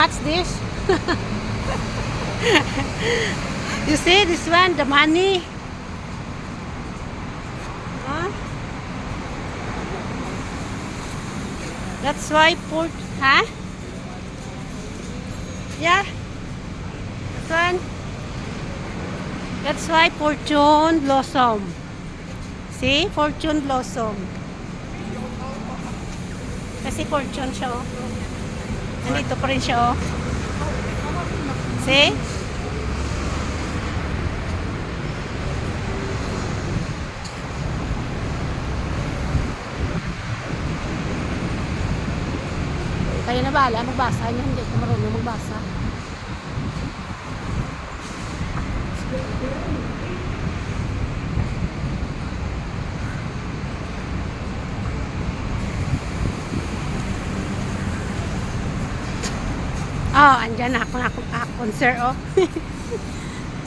What's this? You see this one, the money? Huh? That's why port, huh? Yeah. That one. That's why fortune blossom. See? Fortune blossom. Kasi fortune siya, oh. Nandito pa rin siya, oh. See? Kaya na bahala magbasa niya, hindi ko marunong magbasa. Oh, andyan na ako, sir, oh.